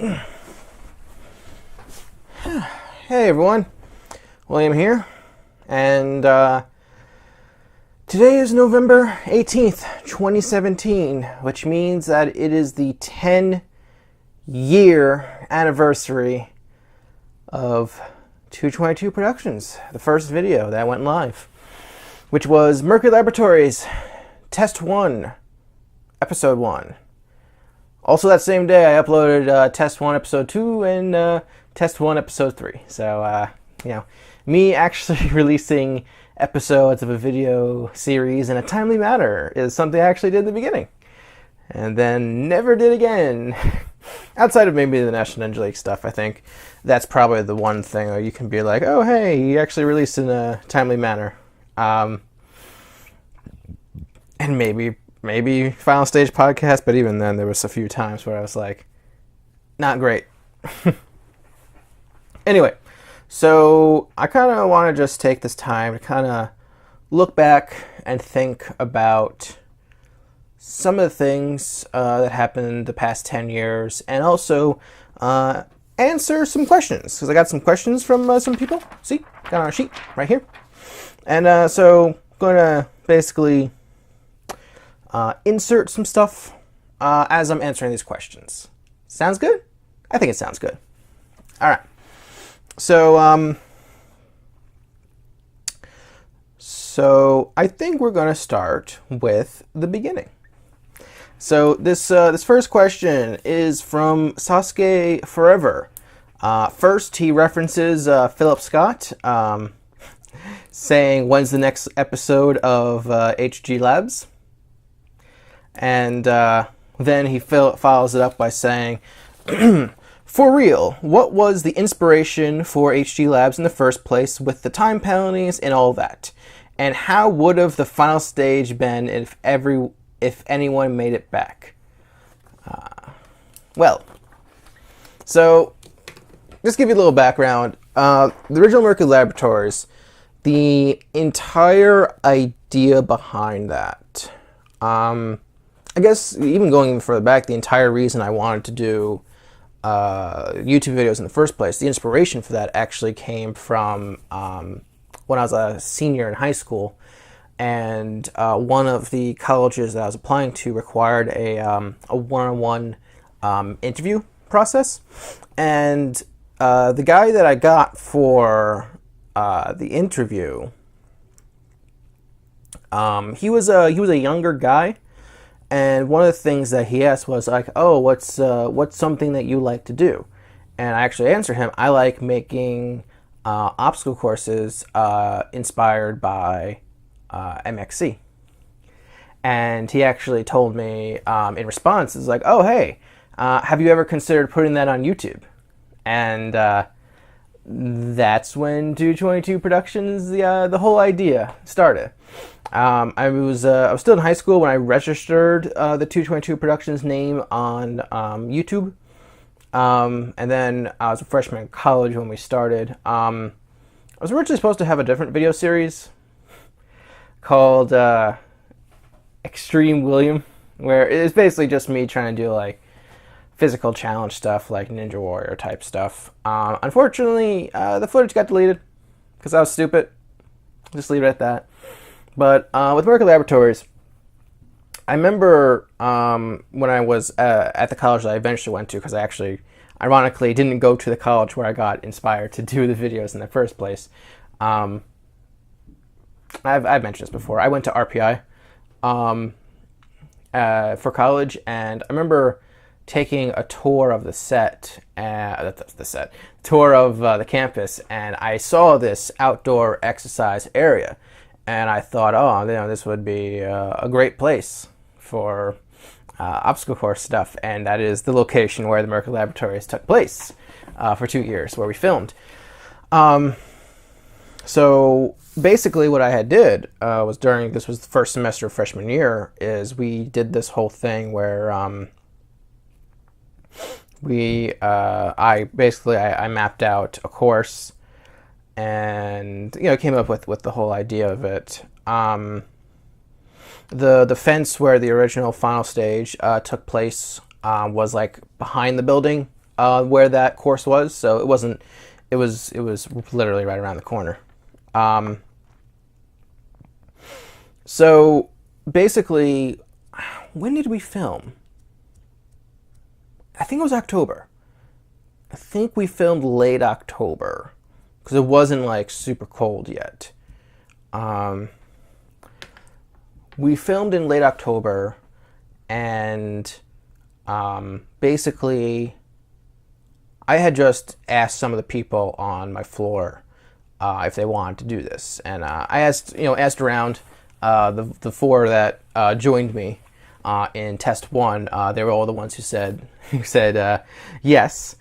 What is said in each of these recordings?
Hey everyone, William here, and today is November 18th, 2017, which means that it is the 10-year anniversary of TwoTwentyTwo Productions, the first video that went live, which was Mercury Laboratories Test 1, Episode 1. Also that same day I uploaded Test 1, Episode 2, and Test 1, Episode 3. So, me actually releasing episodes of a video series in a timely manner is something I actually did in the beginning. And then never did again. Outside of maybe the National Ninja League stuff, I think that's probably the one thing where you can be like, oh hey, you actually released in a timely manner. And maybe Final Stage Podcast, but even then there was a few times where I was like, not great. Anyway, so I kind of want to just take this time to kind of look back and think about some of the things that happened the past 10 years, and also answer some questions, because I got some questions from some people. See, got on a sheet right here. And so I'm going to basically insert some stuff as I'm answering these questions. Sounds good? I think it sounds good. All right. So I think we're going to start with the beginning. So this first question is from Sasuke Forever. First, he references Philip Scott, saying, "When's the next episode of HG Labs?" And then he follows it up by saying, "For real, what was the inspiration for HG Labs in the first place with the time penalties and all that? And how would have the final stage been if anyone made it back?" So just give you a little background. The original Mercury Laboratories, the entire idea behind that, I guess even going even further back, the entire reason I wanted to do YouTube videos in the first place, the inspiration for that actually came from when I was a senior in high school, and one of the colleges that I was applying to required a one-on-one interview process, and the guy that I got for the interview, he was a younger guy. And one of the things that he asked was like, "Oh, what's something that you like to do?" And I actually answered him, "I like making obstacle courses inspired by MXC." And he actually told me in response, "Is like, oh hey, have you ever considered putting that on YouTube?" And that's when TwoTwentyTwo Productions, the whole idea started. I was still in high school when I registered the TwoTwentyTwo Productions name on YouTube, and then I was a freshman in college when we started. I was originally supposed to have a different video series called Extreme William, where it's basically just me trying to do like physical challenge stuff, like Ninja Warrior type stuff. Unfortunately, the footage got deleted because I was stupid. Just leave it at that. But with Mercury Laboratories, I remember when I was at the college that I eventually went to, because I actually, ironically, didn't go to the college where I got inspired to do the videos in the first place. I've mentioned this before. I went to RPI for college, and I remember taking a tour of the tour of the campus, and I saw this outdoor exercise area. And I thought, oh, this would be a great place for obstacle course stuff. And that is the location where the Mercury Laboratories took place for 2 years, where we filmed. So basically what I had did was this was the first semester of freshman year, is we did this whole thing where I mapped out a course, and came up with the whole idea of it. The fence where the original final stage took place was like behind the building, where that course was, so it wasn't. It was literally right around the corner. So basically, when did we film? I think it was October. I think we filmed late October because it wasn't like super cold yet. We filmed in late October, and basically, I had just asked some of the people on my floor if they wanted to do this, and I asked around. The four that joined me in test one, they were all the ones who said yes.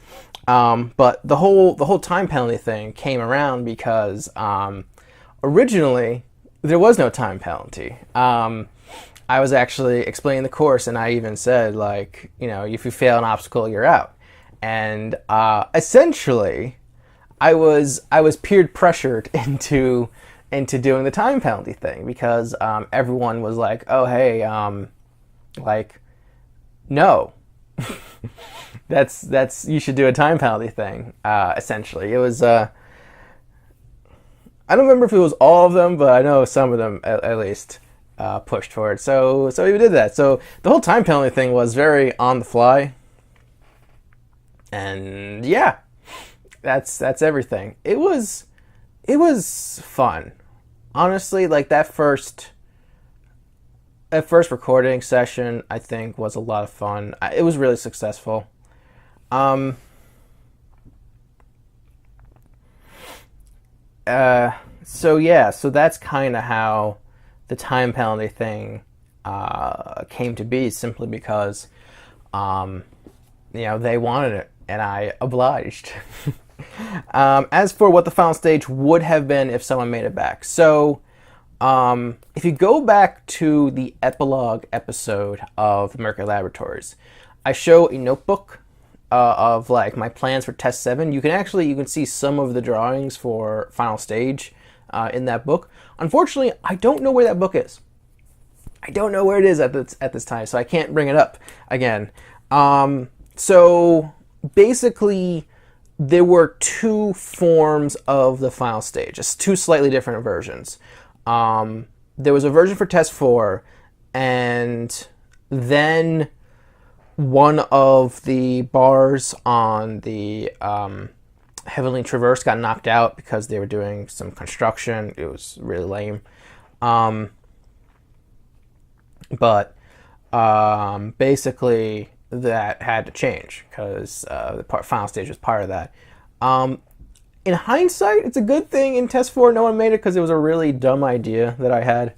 But the whole time penalty thing came around because originally there was no time penalty. I was actually explaining the course, and I even said, like, if you fail an obstacle, you're out. And essentially, I was peer pressured into doing the time penalty thing because everyone was like, "Oh, hey, like, no, that's you should do a time penalty thing." Essentially, it was. I don't remember if it was all of them, but I know some of them at least pushed for it. So we did that. So the whole time penalty thing was very on the fly, and yeah, that's everything. It was fun. Honestly, like that first recording session, I think was a lot of fun. It was really successful. So that's kind of how the time penalty thing came to be, simply because they wanted it and I obliged. As for what the final stage would have been if someone made it back, so if you go back to the epilogue episode of Mercury Laboratories, I show a notebook of like my plans for test 7. You can see some of the drawings for final stage in that book. Unfortunately, I don't know where that book is. I don't know where it is at this time, so I can't bring it up again. So basically, there were two forms of the final stage, just two slightly different versions. There was a version for test 4, and then one of the bars on the Heavenly Traverse got knocked out because they were doing some construction. It was really lame. But basically, that had to change because the final stage was part of that. In hindsight, it's a good thing in test 4 no one made it because it was a really dumb idea that I had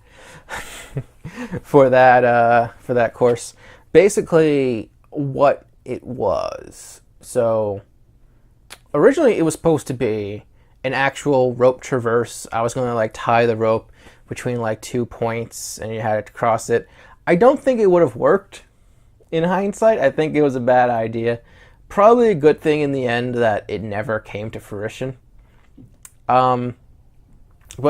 for that course. Basically, what it was. So originally, it was supposed to be an actual rope traverse. I was going to like tie the rope between like 2 points, and you had to cross it. I don't think it would have worked. In hindsight, I think it was a bad idea. Probably a good thing in the end that it never came to fruition. But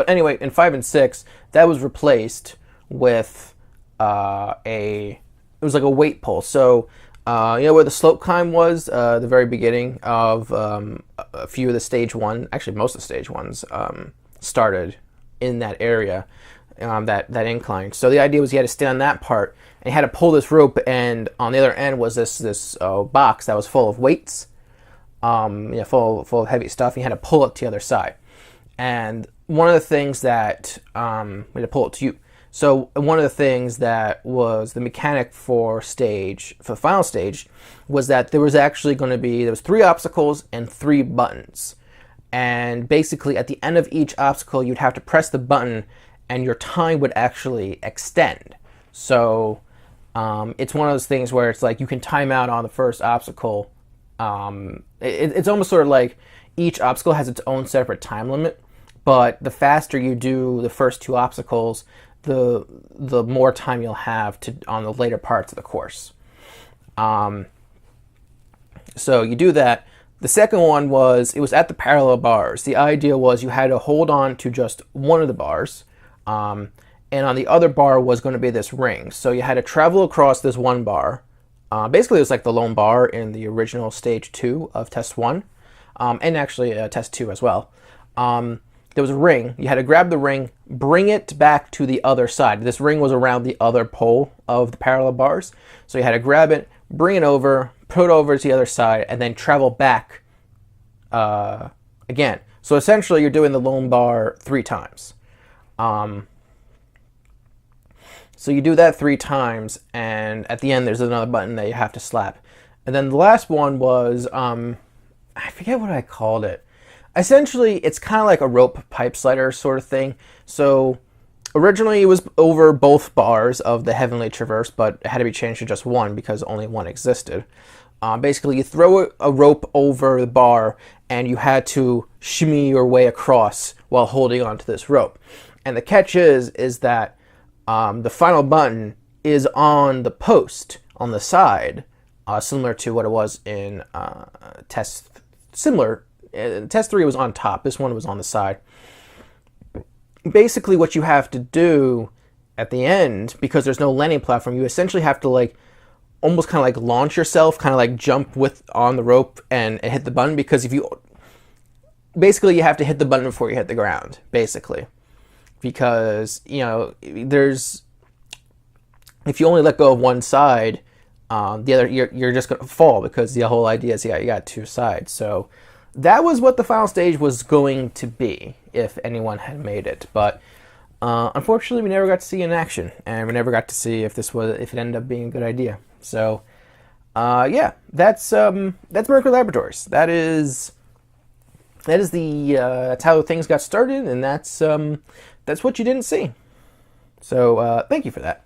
anyway, in 5 and 6, that was replaced with it was like a weight pull. So where the slope climb was, the very beginning of a few of the stage 1, actually most of the stage 1s started in that area, that incline. So the idea was you had to stand on that part, and you had to pull this rope, and on the other end was this box that was full of weights, full of heavy stuff. And you had to pull it to the other side. And one of the things that we had to pull it to you. So one of the things that was the mechanic for the final stage was that there was 3 obstacles and 3 buttons. And basically at the end of each obstacle, you'd have to press the button and your time would actually extend. So it's one of those things where it's like you can time out on the first obstacle. It's almost sort of like each obstacle has its own separate time limit, but the faster you do the first 2 obstacles, the more time you'll have on the later parts of the course. So you do that. The second one was at the parallel bars. The idea was you had to hold on to just one of the bars, and on the other bar was going to be this ring. So you had to travel across this one bar, Basically, it was like the lone bar in the original stage 2 of test 1, and actually test 2 as well. There was a ring. You had to grab the ring, bring it back to the other side. This ring was around the other pole of the parallel bars. So you had to grab it, bring it over, put it over to the other side, and then travel back again. So essentially, you're doing the lone bar 3 times. So you do that 3 times, and at the end, there's another button that you have to slap. And then the last one was, I forget what I called it. Essentially, it's kind of like a rope pipe slider sort of thing. So originally, it was over both bars of the Heavenly Traverse, but it had to be changed to just one because only one existed. Basically, you throw a rope over the bar, and you had to shimmy your way across while holding onto this rope. And the catch is that the final button is on the post on the side, similar to what it was in test. Test 3 was on top. This one was on the side. Basically, what you have to do at the end, because there's no landing platform, you essentially have to like almost kind of like launch yourself, kind of like jump on the rope and hit the button. Because you have to hit the button before you hit the ground, basically. Because if you only let go of one side, the other you're just gonna fall, because the whole idea is you got 2 sides. So that was what the final stage was going to be if anyone had made it, but unfortunately we never got to see it in action, and we never got to see if it ended up being a good idea. So yeah, that's Mercury Laboratories. That's how things got started, and that's what you didn't see. So thank you for that.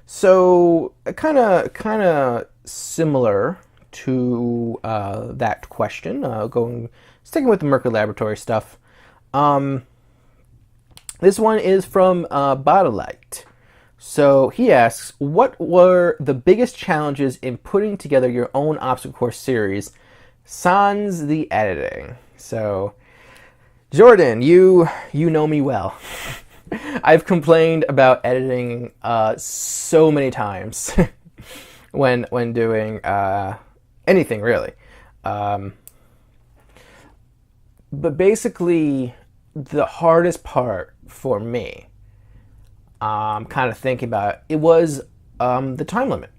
So kind of similar to that question, sticking with the Mercury Laboratory stuff. This one is from Bottlite. So he asks, what were the biggest challenges in putting together your own obstacle course series, sans the editing? So Jordan, you know me well. I've complained about editing so many times when doing anything really. But basically, the hardest part for me, kind of thinking about it, was the time limit.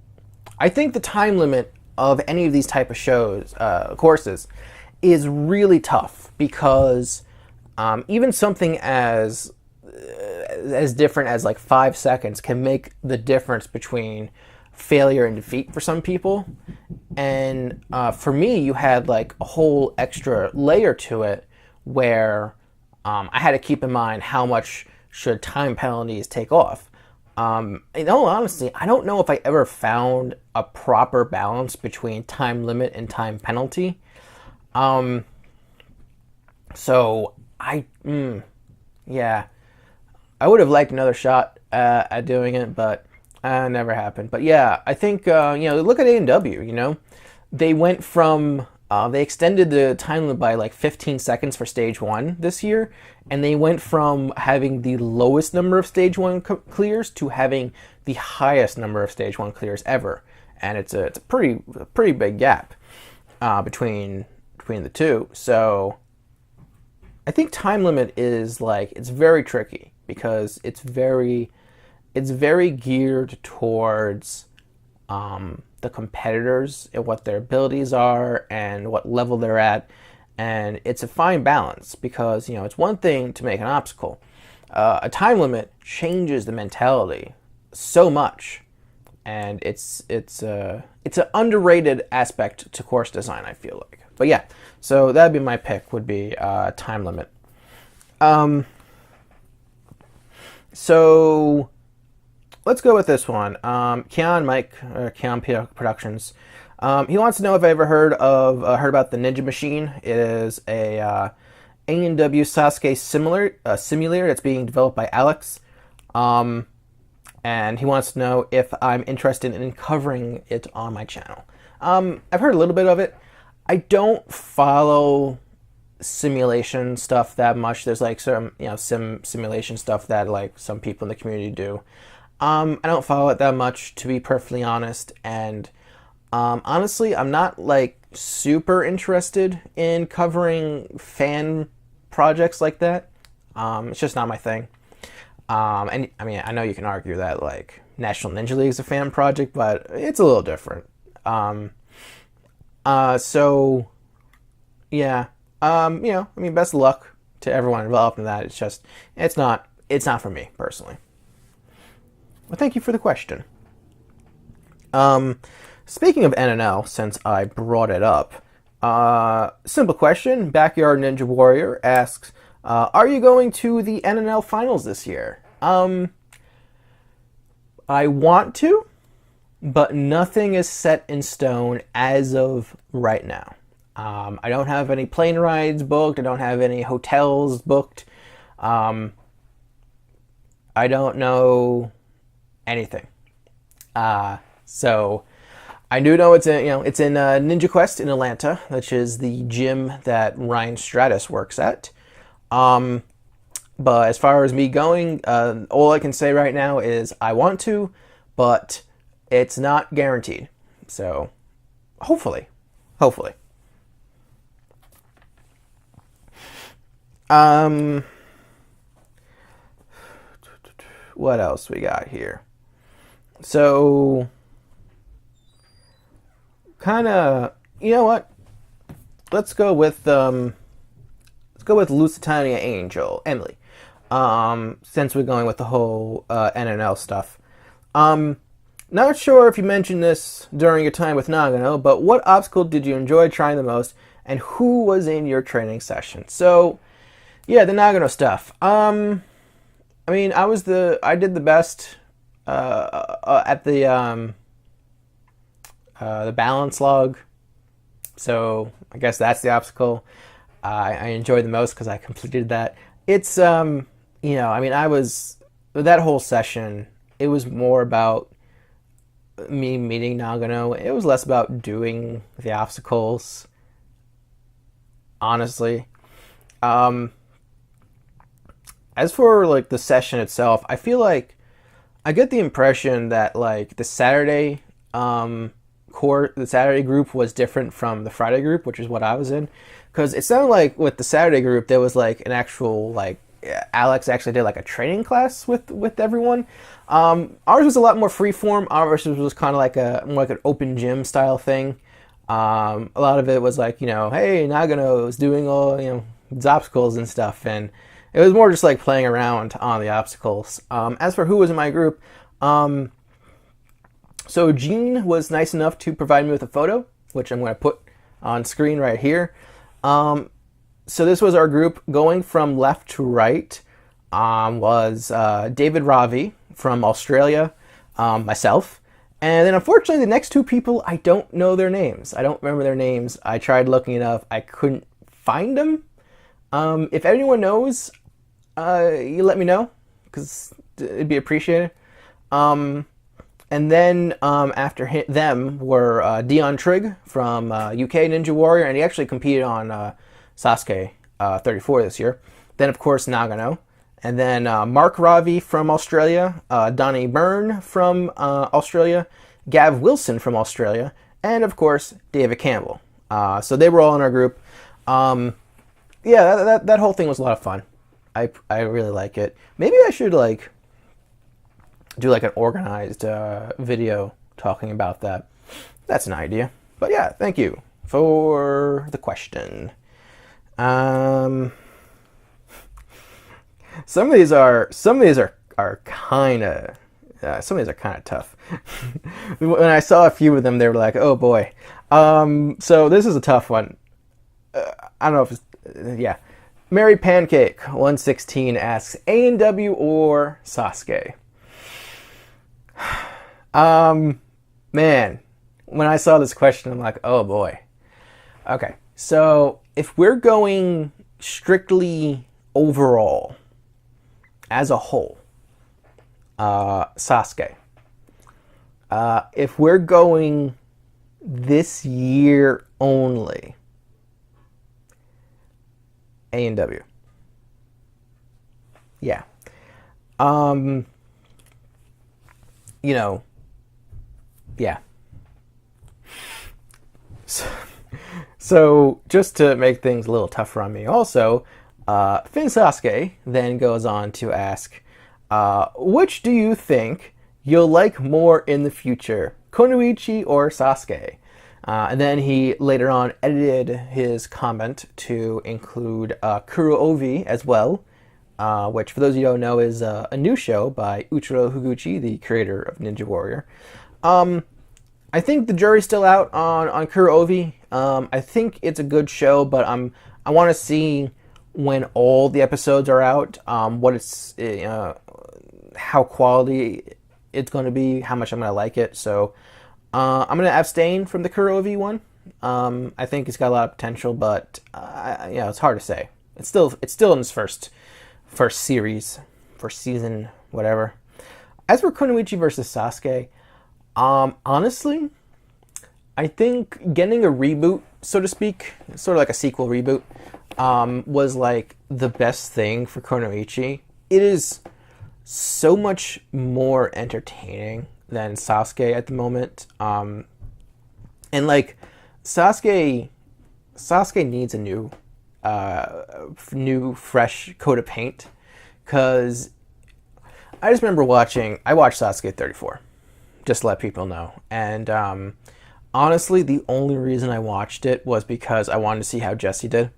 I think the time limit of any of these type of shows, courses, is really tough, because even something as different as like 5 seconds can make the difference between failure and defeat for some people. And for me, you had like a whole extra layer to it, where I had to keep in mind how much should time penalties take off. In all honesty, I don't know if I ever found a proper balance between time limit and time penalty. So yeah, I would have liked another shot at doing it, but never happened. But yeah, I think look at ANW. They went from they extended the time limit by like 15 seconds for stage 1 this year, and they went from having the lowest number of stage 1 clears to having the highest number of stage 1 clears ever. And it's a pretty big gap between the two. So I think time limit is like, it's very tricky, because it's very geared towards the competitors and what their abilities are and what level they're at, and it's a fine balance, because it's one thing to make an obstacle. A time limit changes the mentality so much, and it's an underrated aspect to course design, I feel like. But yeah, so that'd be my pick, would be time limit. So let's go with this one. Keon Productions. He wants to know if I ever heard about the Ninja Machine. It is a ANW Sasuke simulator that's being developed by Alex. And he wants to know if I'm interested in covering it on my channel. I've heard a little bit of it. I don't follow simulation stuff that much. There's like some simulation stuff that like some people in the community do. I don't follow it that much, to be perfectly honest, and honestly, I'm not like super interested in covering fan projects like that. It's just not my thing. And I mean, I know you can argue that like National Ninja League is a fan project, but it's a little different. So yeah, I mean, best of luck to everyone involved in that. It's just, it's not for me personally. Well, thank you for the question. Speaking of NNL, since I brought it up, simple question. Backyard Ninja Warrior asks, are you going to the NNL finals this year? I want to, but nothing is set in stone as of right now. I don't have any plane rides booked. I don't have any hotels booked. I don't know anything. So I do know it's in Ninja Quest in Atlanta, which is the gym that Ryan Stratus works at. But as far as me going, all I can say right now is I want to, but it's not guaranteed. So hopefully. What else we got here? So kind of, you know what? Let's go with Lusitania Angel, Emily. Since we're going with the whole NNL stuff. Not sure if you mentioned this during your time with Nagano, but what obstacle did you enjoy trying the most, and who was in your training session? So, yeah, the Nagano stuff. I mean, I did the best at the balance log. So I guess that's the obstacle I enjoyed the most because I completed that. It's I mean, that whole session. It was more about me meeting Nagano. It was less about doing the obstacles. Honestly, as for like the session itself, I feel like I get the impression that like the Saturday the Saturday group was different from the Friday group, which is what I was in, because it sounded like with the Saturday group there was like an actual like Alex actually did like a training class with everyone. Ours was a lot more freeform. Ours was kind of like more like an open gym style thing. A lot of it was like, hey, Nagano is doing all these obstacles and stuff, and it was more just like playing around on the obstacles. As for who was in my group, so Gene was nice enough to provide me with a photo, which I'm going to put on screen right here. So this was our group. Going from left to right was David Ravi from Australia, myself, and then unfortunately the next two people, I don't know their names. I don't remember their names. I tried looking it up. I couldn't find them. If anyone knows, you let me know, because it'd be appreciated. And then after them were Dion Trigg from UK Ninja Warrior, and he actually competed on Sasuke 34 this year. Then, of course, Nagano. And then Mark Ravi from Australia, Donnie Byrne from Australia, Gav Wilson from Australia, and, of course, David Campbell. So they were all in our group. Yeah, that whole thing was a lot of fun. I really like it. Maybe I should like do like an organized video talking about that. That's an idea. But yeah, thank you for the question. Some of these are kind of tough. When I saw a few of them, they were like, oh boy. So this is a tough one. I don't know if it's, yeah. Mary Pancake 116 asks, ANW or Sasuke? Man, when I saw this question, I'm like, oh boy. Okay, so if we're going strictly overall, as a whole, Sasuke. If we're going this year only, ANW. Yeah. you know, yeah. So just to make things a little tougher on me, also, Finn Sasuke then goes on to ask, which do you think you'll like more in the future, Kunoichi or Sasuke? And then he later on edited his comment to include KuroOvi as well, which for those of you who don't know is a new show by Uchiro Higuchi, the creator of Ninja Warrior. I think the jury's still out on KuroOvi. I think it's a good show, but I want to see when all the episodes are out, what it's how quality it's going to be, how much I'm going to like it. So I'm going to abstain from the KuroOvi one. I think it's got a lot of potential, but it's hard to say. It's still in its first series, first season, whatever. As for Kunoichi versus Sasuke, honestly, I think getting a reboot, so to speak, sort of like a sequel reboot, was like the best thing for Kunoichi. It is so much more entertaining than Sasuke at the moment. And like Sasuke needs a new fresh coat of paint, because I just remember I watched Sasuke 34, just to let people know. And honestly, the only reason I watched it was because I wanted to see how Jessie did.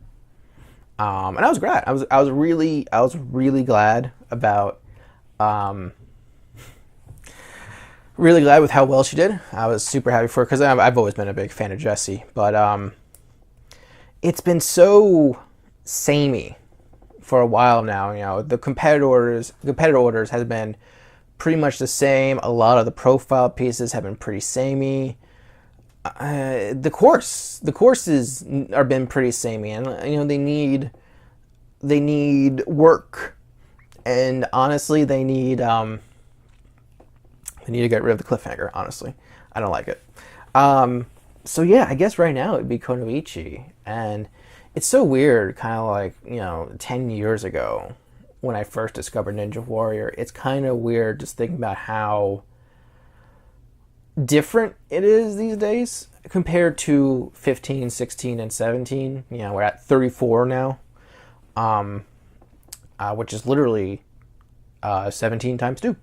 And I was glad. I was really glad about, really glad with how well she did. I was super happy for her because I've always been a big fan of Jessie, but it's been so samey for a while now. You know, the competitor orders has been pretty much the same. A lot of the profile pieces have been pretty samey. The courses are been pretty samey, and you know they need work, and honestly they need to get rid of the cliffhanger. Honestly, I don't like it. So yeah, I guess right now it'd be Kunoichi, and it's so weird, kind of like 10 years ago when I first discovered Ninja Warrior. It's kind of weird just thinking about how different it is these days compared to 15, 16, and 17. We're at 34 now, which is literally 17 times 2.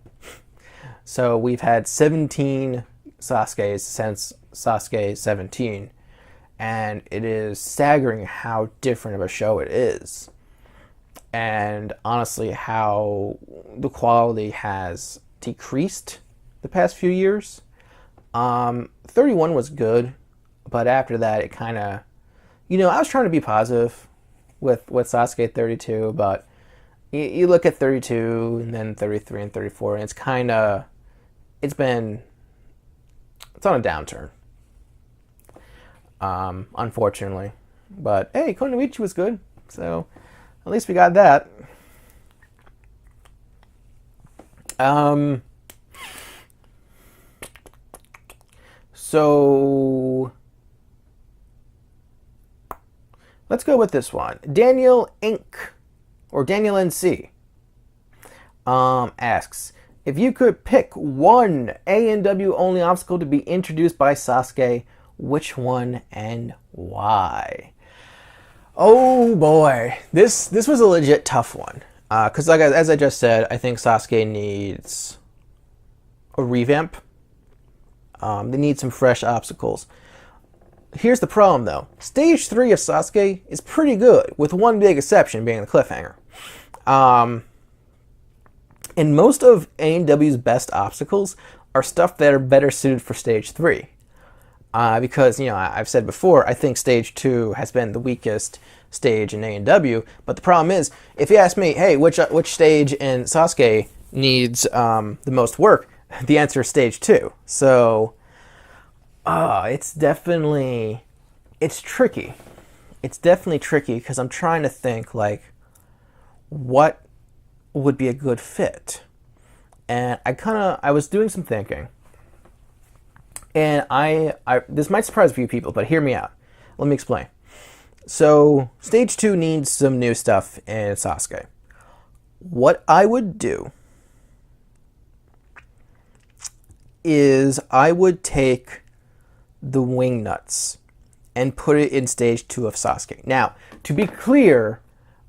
So we've had 17 Sasuke's since Sasuke 17, and it is staggering how different of a show it is, and honestly how the quality has decreased the past few years. 31 was good, but after that it kind of, I was trying to be positive with Sasuke 32, but you look at 32 and then 33 and 34, and it's on a downturn, unfortunately. But hey, Kunoichi was good, so at least we got that. So let's go with this one. Daniel Inc. or Daniel NC asks, if you could pick one ANW only obstacle to be introduced by Sasuke, which one and why? Oh boy, this was a legit tough one. Because as I just said, I think Sasuke needs a revamp. They need some fresh obstacles. Here's the problem though. Stage 3 of Sasuke is pretty good, with one big exception being the cliffhanger. And most of ANW's best obstacles are stuff that are better suited for Stage 3. Because, I've said before, I think Stage 2 has been the weakest stage in ANW. But the problem is, if you ask me, hey, which stage in Sasuke needs the most work, the answer is Stage 2. So, it's tricky. It's definitely tricky because I'm trying to think, what would be a good fit. And I was doing some thinking. And this might surprise a few people, but hear me out. Let me explain. So, Stage 2 needs some new stuff in Sasuke. What I would do is I would take the wing nuts and put it in stage 2 of Sasuke. Now, to be clear,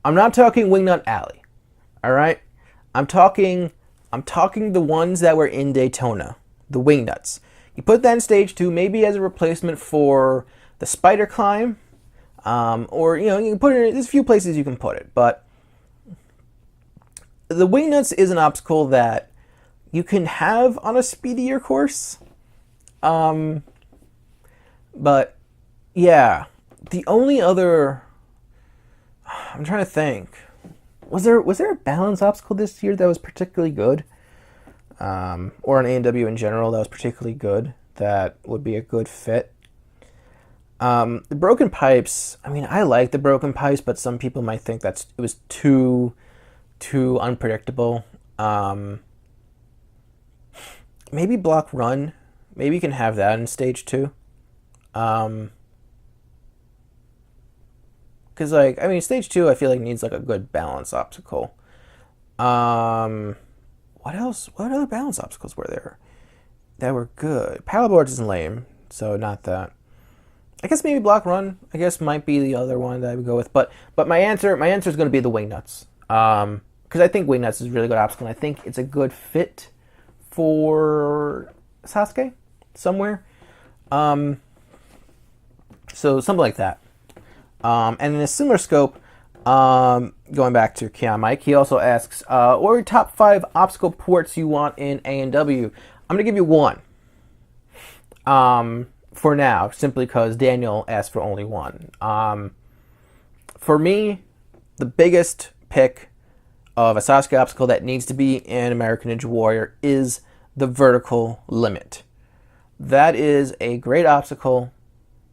I'm not talking Wingnut Alley. All right? I'm talking the ones that were in Daytona, the wing nuts. You put that in stage 2, maybe as a replacement for the spider climb, or you can put it. There's a few places you can put it, but the wing nuts is an obstacle that you can have on a speedier course. But yeah, the only other, I'm trying to think. Was there a balance obstacle this year that was particularly good? Or an ANW in general that was particularly good, that would be a good fit? The broken pipes, I mean, I like the broken pipes, but some people might think it was too unpredictable. Maybe block run. Maybe you can have that in stage 2. Because, stage 2, I feel like needs, a good balance obstacle. What else? What other balance obstacles were there that were good? Paddleboard isn't lame, so not that. I guess maybe block run, might be the other one that I would go with. But my answer is going to be the wing nuts. Because I think wing nuts is a really good obstacle, and I think it's a good fit for Sasuke somewhere. So something like that. And in a similar scope, going back to Keon Mike, he also asks, what are your top 5 obstacle ports you want in ANW? I'm going to give you one. For now, simply because Daniel asked for only one. For me, the biggest pick of a Sasuke obstacle that needs to be in American Ninja Warrior is the vertical limit. That is a great obstacle,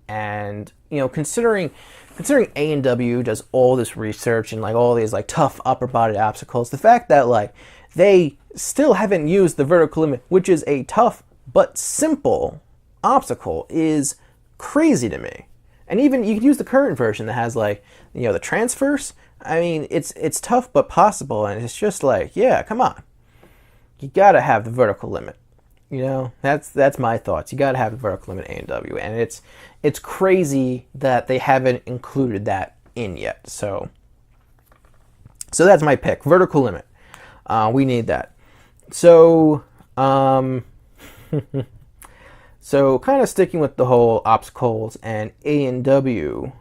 and considering ANW does all this research and all these tough upper body obstacles, the fact that they still haven't used the vertical limit, which is a tough but simple obstacle, is crazy to me. And even you could use the current version that has the transfers. I mean, it's tough but possible, and it's just yeah, come on, you gotta have the vertical limit. That's my thoughts. You gotta have the vertical limit ANW, and it's crazy that they haven't included that in yet. So that's my pick, vertical limit. We need that. So so kind of sticking with the whole obstacles and ANW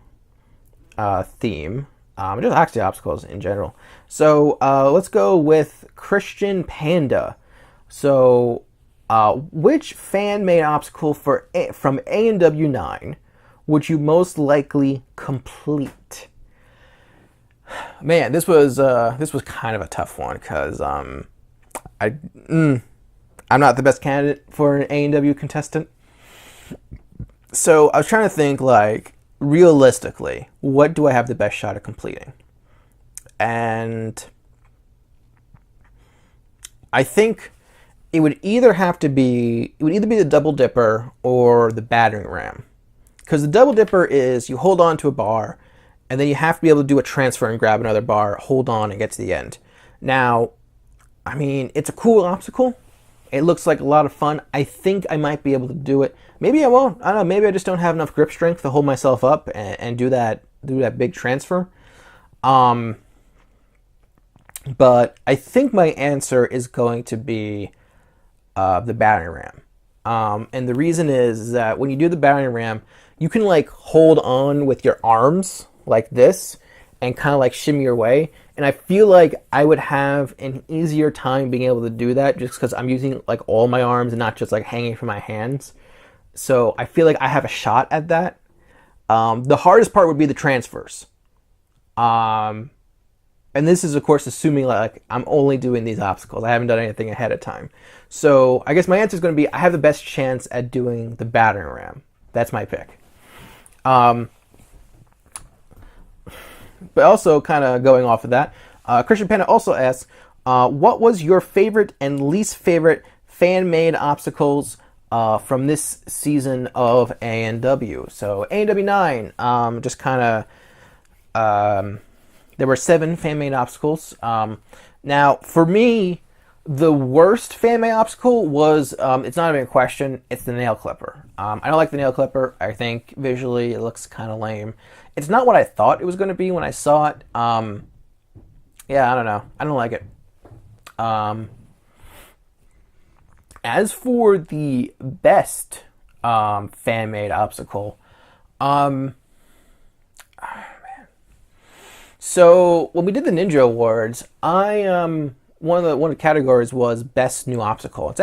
theme, just actually obstacles in general. So let's go with Christian Panda. So which fan-made obstacle from ANW 9 would you most likely complete? Man, this was kind of a tough one, because I'm not the best candidate for an ANW contestant. So I was trying to think, realistically, what do I have the best shot at completing? And I think it would either be the double dipper or the battering ram. Because the double dipper is you hold on to a bar, and then you have to be able to do a transfer and grab another bar, hold on, and get to the end. Now, I mean, it's a cool obstacle. It looks like a lot of fun. I think I might be able to do it. Maybe I won't. I don't know. Maybe I just don't have enough grip strength to hold myself up and do that big transfer. But I think my answer is going to be the battering ram. And the reason is that when you do the battering ram, you can hold on with your arms like this and kind of shimmy your way. And I feel like I would have an easier time being able to do that just because I'm using all my arms and not just hanging from my hands. So I feel like I have a shot at that. The hardest part would be the transfers. And this is, of course, assuming I'm only doing these obstacles. I haven't done anything ahead of time. So I guess my answer is going to be I have the best chance at doing the battering ram. That's my pick. But also kind of going off of that, Christian Panda also asks, what was your favorite and least favorite fan-made obstacles from this season of ANW? So ANW 9, just kind of... there were 7 fan-made obstacles. Now, for me, The worst fan-made obstacle was, it's not even a question, it's the nail clipper. I don't like the nail clipper. I think visually it looks kind of lame. It's not what I thought it was going to be when I saw it. Yeah, I don't know. I don't like it. As for the best fan-made obstacle, man. So when we did the Ninja Awards, one of the categories was best new obstacle. It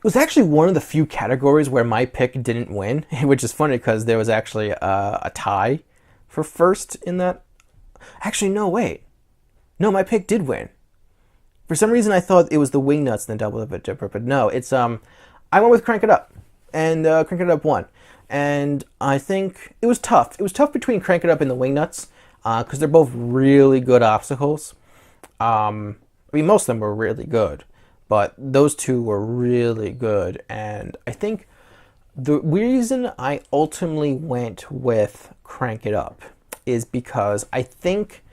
was actually one of the few categories where my pick didn't win, which is funny because there was actually a tie for first in that. Actually, no, wait. No, my pick did win. For some reason, I thought it was the Wing Nuts and the Double Dipper, but no, it's I went with Crank It Up, and Crank It Up won. And I think it was tough. It was tough between Crank It Up and the Wing Nuts because they're both really good obstacles. I mean, most of them were really good, but those two were really good. And I think the reason I ultimately went with Crank It Up is because I think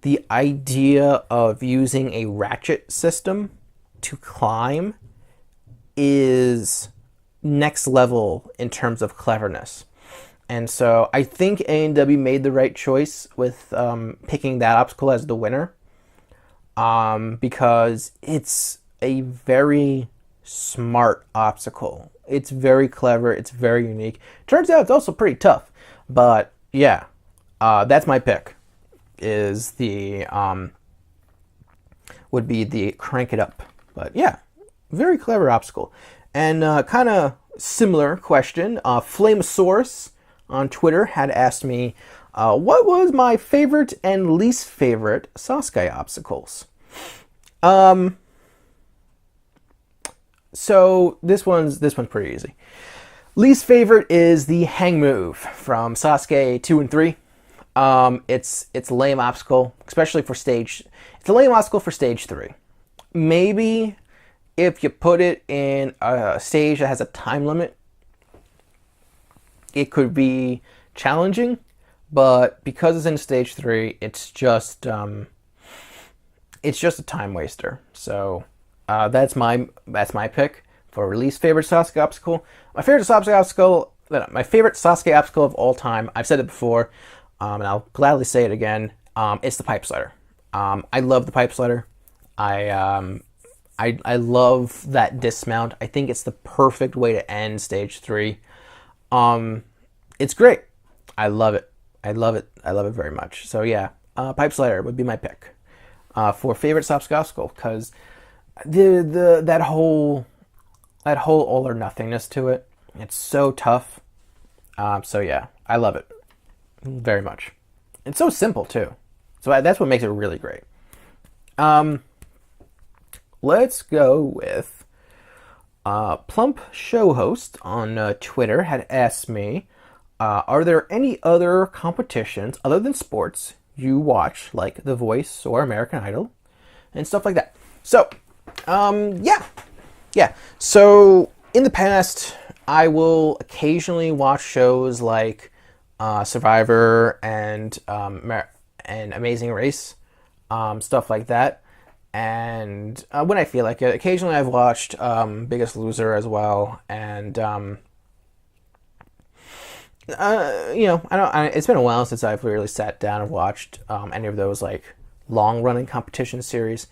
the idea of using a ratchet system to climb is next level in terms of cleverness. And so I think ANW made the right choice with picking that obstacle as the winner because it's a very smart obstacle. It's very clever. It's very unique. Turns out it's also pretty tough. But yeah, that's my pick. Is the would be the Crank It Up. But yeah, very clever obstacle. And kind of similar question, Flamosaurus on Twitter had asked me, what was my favorite and least favorite Sasuke obstacles? So this one's pretty easy. Least favorite is the hang move from Sasuke 2 and 3. It's a lame obstacle, especially for stage. It's a lame obstacle for stage 3. Maybe if you put it in a stage that has a time limit, it could be challenging. But because it's in stage 3, it's just a time waster. So that's my pick for least favorite Sasuke obstacle. My favorite Sasuke obstacle of all time. I've said it before. And I'll gladly say it again. It's the pipe slider. I love the pipe slider. I love that dismount. I think it's the perfect way to end stage 3. It's great. I love it. I love it very much. So yeah, pipe slider would be my pick for favorite Sasuke obstacle because that whole all or nothingness to it. It's so tough. So yeah, I love it. Very much. It's so simple too. So that's what makes it really great. Let's go with Plump Show Host on Twitter had asked me, are there any other competitions other than sports you watch, like The Voice or American Idol and stuff like that? So, yeah. So in the past, I will occasionally watch shows like Survivor and Amazing Race, stuff like that. And when I feel like it, occasionally I've watched Biggest Loser as well. And it's been a while since I've really sat down and watched any of those like long running competition series.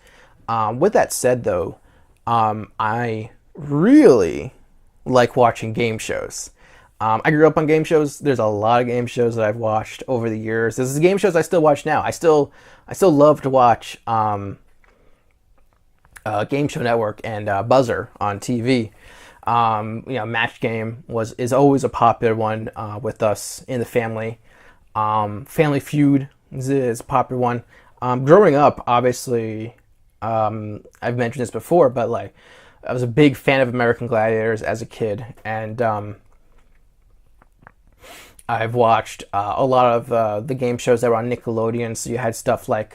With that said, though, I really like watching game shows. I grew up on game shows. There's a lot of game shows that I've watched over the years. There's game shows I still watch now. I still love to watch Game Show Network and Buzzer on TV. Match Game is always a popular one with us in the family. Family Feud is a popular one. Growing up, obviously, I've mentioned this before, but like I was a big fan of American Gladiators as a kid, and I've watched a lot of the game shows that were on Nickelodeon. So you had stuff like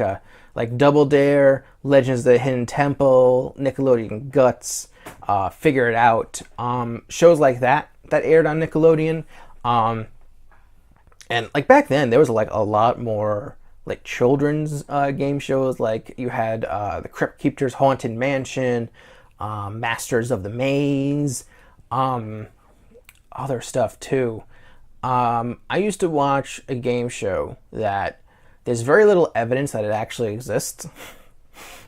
Double Dare, Legends of the Hidden Temple, Nickelodeon Guts, Figure It Out. Shows like that aired on Nickelodeon. And like back then, there was like a lot more like children's game shows. Like you had the Crypt Keeper's Haunted Mansion, Masters of the Maze, other stuff too. I used to watch a game show that there's very little evidence that it actually exists,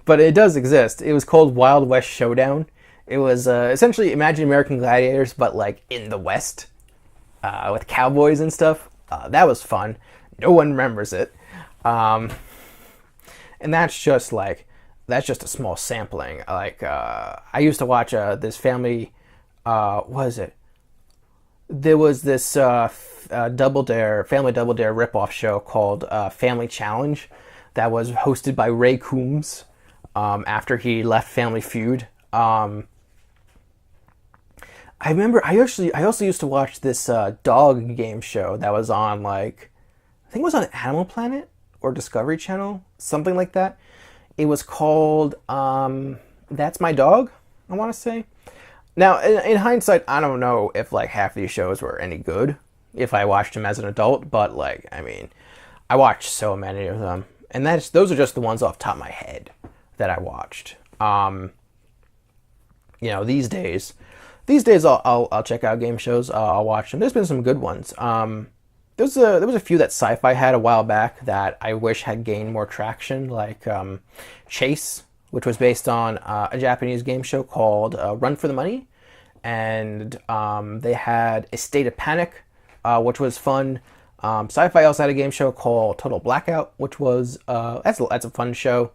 but it does exist. It was called Wild West Showdown. It was essentially Imagine American Gladiators, but like in the West, with cowboys and stuff. That was fun. No one remembers it. And that's just a small sampling. Like, I used to watch this family, what was it? There was this Family Double Dare ripoff show called Family Challenge that was hosted by Ray Coombs after he left Family Feud. I remember I also used to watch this dog game show that was on, like, I think it was on Animal Planet or Discovery Channel, something like that. It was called That's My Dog, I want to say. Now, in hindsight, I don't know if like half these shows were any good if I watched them as an adult, but like, I mean, I watched so many of them, and those are just the ones off the top of my head that I watched. These days I'll check out game shows. I'll watch them. There's been some good ones. There was a few that Sci-Fi had a while back that I wish had gained more traction, like Chase, which was based on a Japanese game show called Run for the Money, and they had A State of Panic, which was fun. Sci-Fi also had a game show called Total Blackout, which was that's a fun show.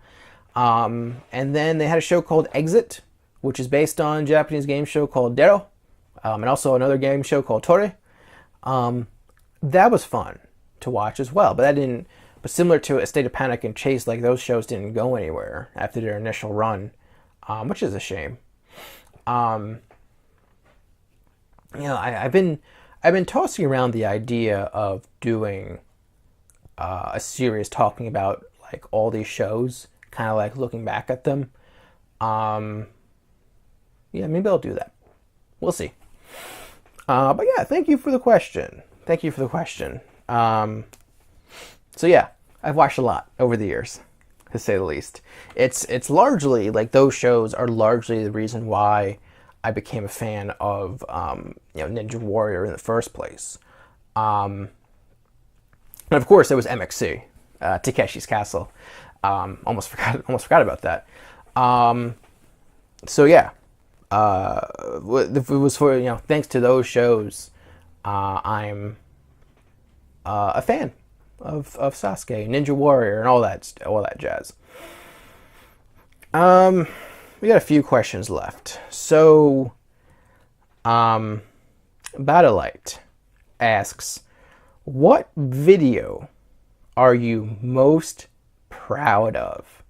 And then they had a show called Exit, which is based on a Japanese game show called Dero, and also another game show called Tore. That was fun to watch as well, but similar to A State of Panic and Chase, like those shows didn't go anywhere after their initial run, which is a shame. I've been tossing around the idea of doing a series talking about like all these shows, kind of like looking back at them. Maybe I'll do that. We'll see. But yeah, thank you for the question. So yeah, I've watched a lot over the years, to say the least. It's largely, like, those shows are largely the reason why I became a fan of Ninja Warrior in the first place. And of course there was MXC, Takeshi's Castle. Almost forgot about that. So yeah, if it was for thanks to those shows, I'm a fan of Sasuke, Ninja Warrior, and all that jazz. We got a few questions left. So, Battlelight asks, what video are you most proud of?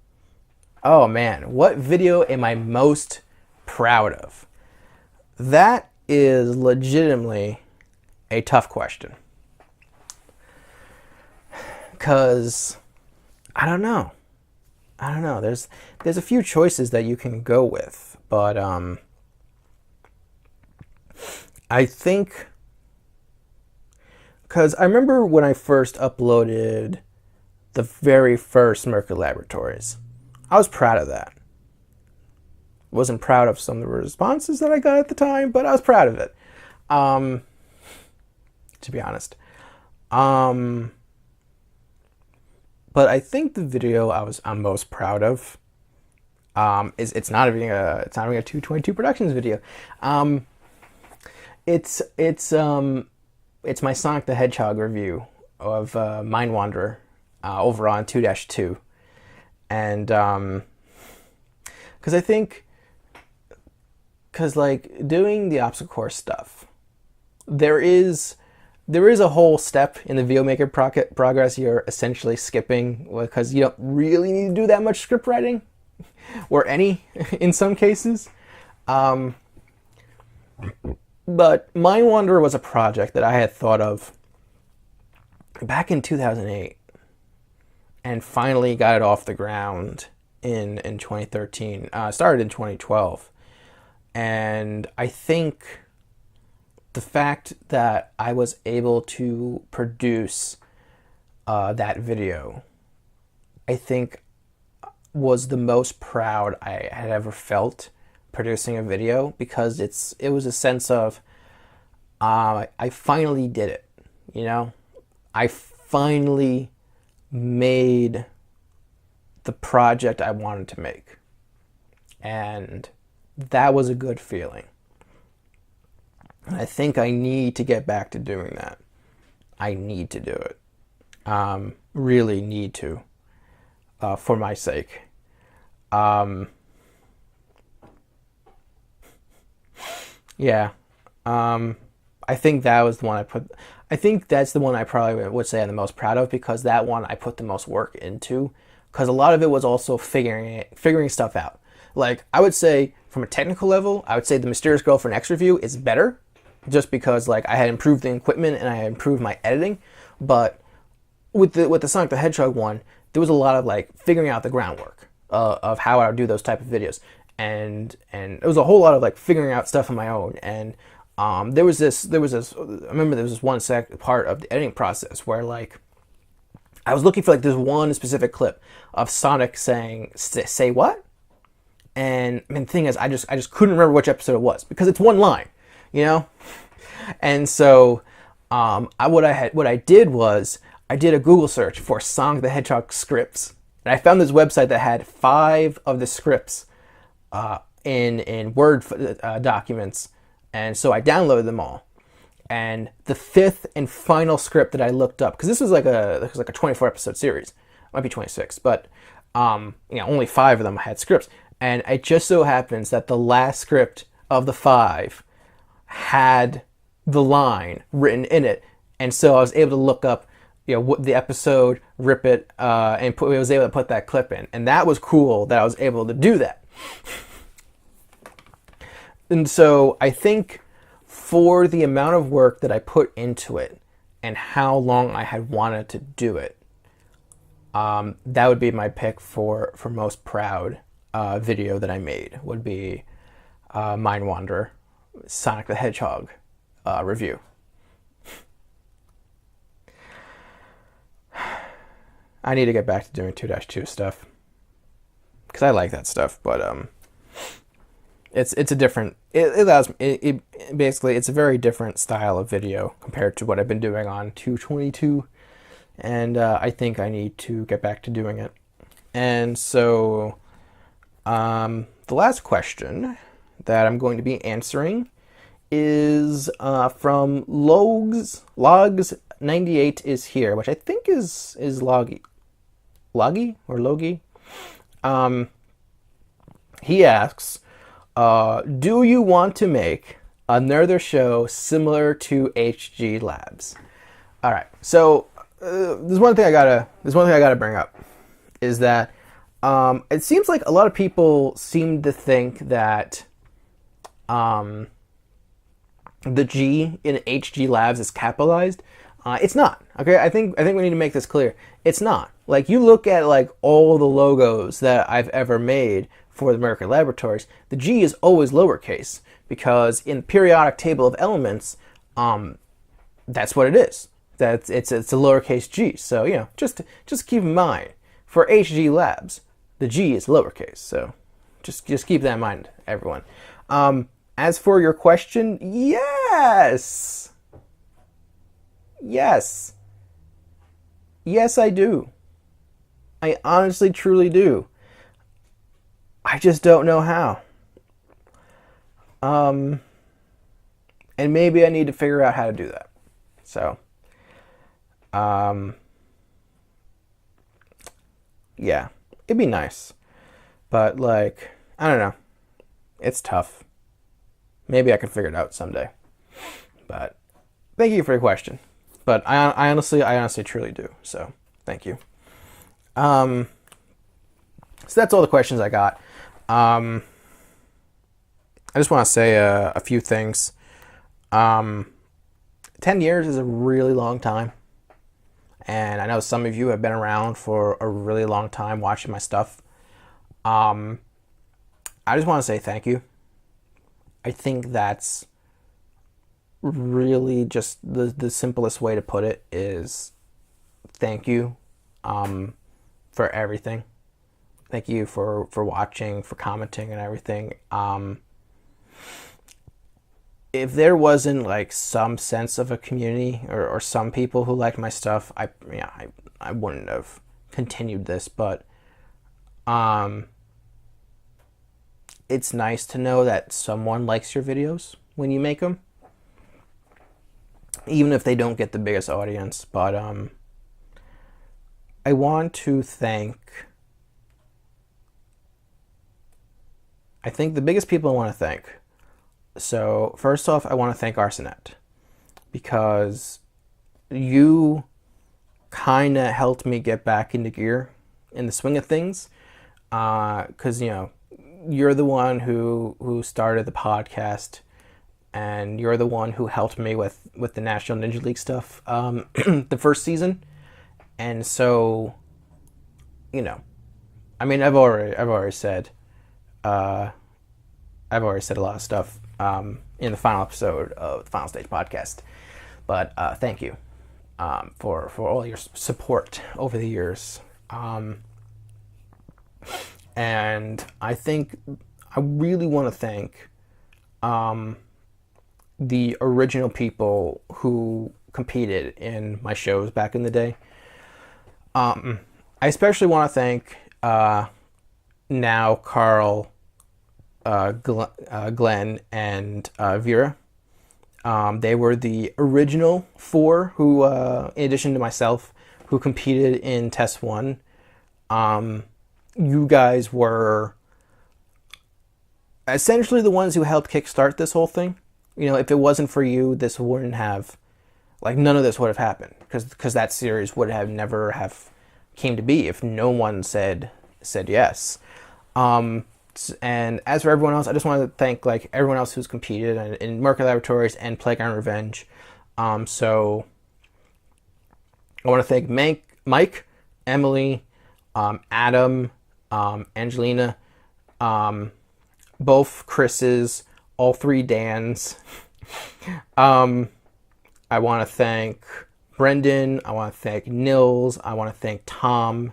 Oh man, what video am I most proud of? That is legitimately a tough question. Because I don't know. There's a few choices that you can go with, but I think, because I remember when I first uploaded the very first Mercury Laboratories, I was proud of that. Wasn't proud of some of the responses that I got at the time, but I was proud of it. To be honest. But I think the video I'm most proud of is it's not even a 222 Productions video. It's my Sonic the Hedgehog review of Mind Wanderer over on 2-2, and because like doing the obstacle course stuff, there is a whole step in the video maker progress you're essentially skipping, because you don't really need to do that much script writing, or any, in some cases. But Mind Wanderer was a project that I had thought of back in 2008, and finally got it off the ground in 2013. Started in 2012, and I think the fact that I was able to produce that video I think was the most proud I had ever felt producing a video, because it was a sense of I finally did it. You know, I finally made the project I wanted to make, and that was a good feeling. And I think I need to get back to doing that. I need to do it. Really need to, for my sake. Yeah. I think that was the one I think that's the one I probably would say I'm the most proud of, because that one I put the most work into, because a lot of it was also figuring stuff out. Like, I would say from a technical level, I would say the Mysterious Girlfriend X review is better, just because like I had improved the equipment and I had improved my editing. But with the Sonic the Hedgehog one, there was a lot of like figuring out the groundwork of how I would do those type of videos, and it was a whole lot of like figuring out stuff on my own. And there was this. I remember there was this one part of the editing process where like I was looking for like this one specific clip of Sonic saying "say what," and I mean, the thing is, I just couldn't remember which episode it was, because it's one line, you know. And so what I did was I did a Google search for Sonic the Hedgehog scripts, and I found this website that had 5 of the scripts in Word documents. And so I downloaded them all. And the 5th and final script that I looked up, because this was like a 24 episode series, it might be 26, but only 5 of them had scripts. And it just so happens that the last script of the 5 had the line written in it, and so I was able to look up, the episode, rip it, and I was able to put that clip in, and that was cool that I was able to do that. And so I think for the amount of work that I put into it and how long I had wanted to do it, that would be my pick for most proud video that I made, would be Mind Wanderer, Sonic the Hedgehog review. I need to get back to doing 2-2 stuff, because I like that stuff, but it's a different, basically it's a very different style of video compared to what I've been doing on 222, and I think I need to get back to doing it. And so the last question that I'm going to be answering is from Logs98 is here, which I think is Logie or Logie. He asks, do you want to make another show similar to HG Labs? All right, so there's one thing I gotta bring up, is that it seems like a lot of people seem to think that the G in HG Labs is capitalized. It's not. Okay, I think we need to make this clear. It's not. Like, you look at like all the logos that I've ever made for the American Laboratories, the G is always lowercase, because in the periodic table of elements, that's what it is. It's a lowercase g. So just keep in mind, for HG Labs, the G is lowercase. So just keep that in mind, everyone. As for your question, yes, I do. I honestly, truly do. I just don't know how. And maybe I need to figure out how to do that. So, yeah, it'd be nice. But, like, I don't know. It's tough. Maybe I can figure it out someday. But thank you for your question. But I honestly, truly do. So, thank you. So that's all the questions I got. I just want to say a few things. 10 years is a really long time. And I know some of you have been around for a really long time watching my stuff. I just want to say thank you. I think that's really just the simplest way to put it is thank you. for everything. Thank you for watching, for commenting and everything. If there wasn't like some sense of a community or some people who liked my stuff, I wouldn't have continued this. But it's nice to know that someone likes your videos when you make them, even if they don't get the biggest audience. But I want to thank, I think the biggest people I want to thank. So first off, I want to thank Arsenet, because you kind of helped me get back into gear, in the swing of things. Because, you know, you're the one who started the podcast, and you're the one who helped me with the National Ninja League stuff, the first season. And so, you know, I mean, I've already said a lot of stuff in the final episode of the Final Stage podcast. But thank you for all your support over the years. And I think I really want to thank the original people who competed in my shows back in the day. I especially want to thank now Carl, Glenn, and Vera. They were the original 4 who, in addition to myself, who competed in Test 1. You guys were essentially the ones who helped kickstart this whole thing. You know, if it wasn't for you, this wouldn't have, like, none of this would have happened, because that series would have never have came to be if no one said yes. And as for everyone else, I just want to thank, like, everyone else who's competed in Mercury Laboratories and Playground Revenge. So I want to thank Mike, Emily, Adam, Angelina, both Chris's, all 3 Dans. I want to thank Brendan. I want to thank Nils. I want to thank Tom.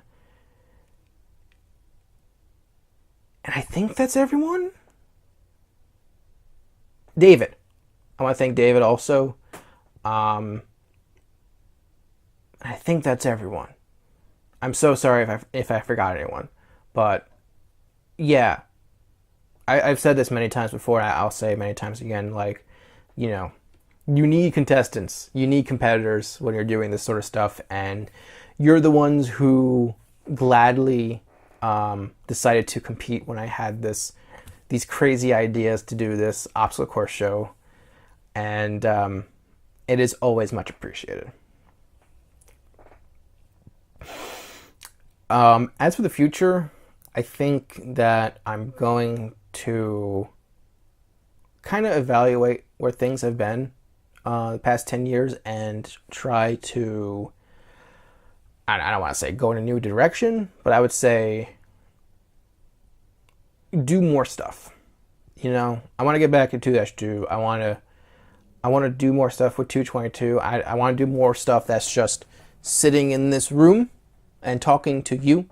And I think that's everyone. David. I want to thank David also. I think that's everyone. I'm so sorry if I forgot anyone. But yeah, I've said this many times before. I'll say it many times again. Like, you know, you need contestants. You need competitors when you're doing this sort of stuff. And you're the ones who gladly decided to compete when I had these crazy ideas to do this obstacle course show. And it is always much appreciated. As for the future, I think that I'm going to kind of evaluate where things have been the past 10 years and try to, I don't want to say go in a new direction, but I would say do more stuff. You know, I want to get back to 2-2. I want to do more stuff with 222. I want to do more stuff that's just sitting in this room and talking to you.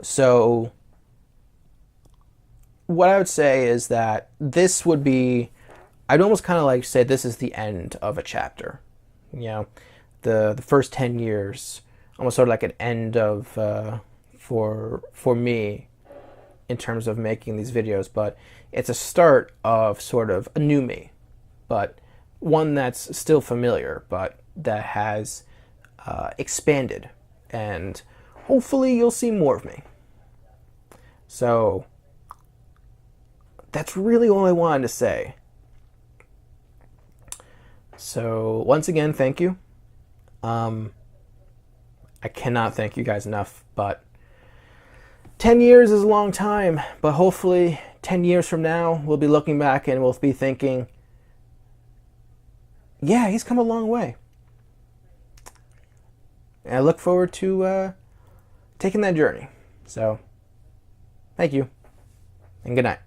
So what I would say is that this would be, I'd almost kind of like say this is the end of a chapter. You know, the first 10 years, almost sort of like an end of, for me, in terms of making these videos. But it's a start of sort of a new me, but one that's still familiar, but that has expanded. And hopefully you'll see more of me. So that's really all I wanted to say. So once again, thank you. I cannot thank you guys enough, but 10 years is a long time, but hopefully 10 years from now, we'll be looking back and we'll be thinking, yeah, he's come a long way. And I look forward to taking that journey. So, thank you, and good night.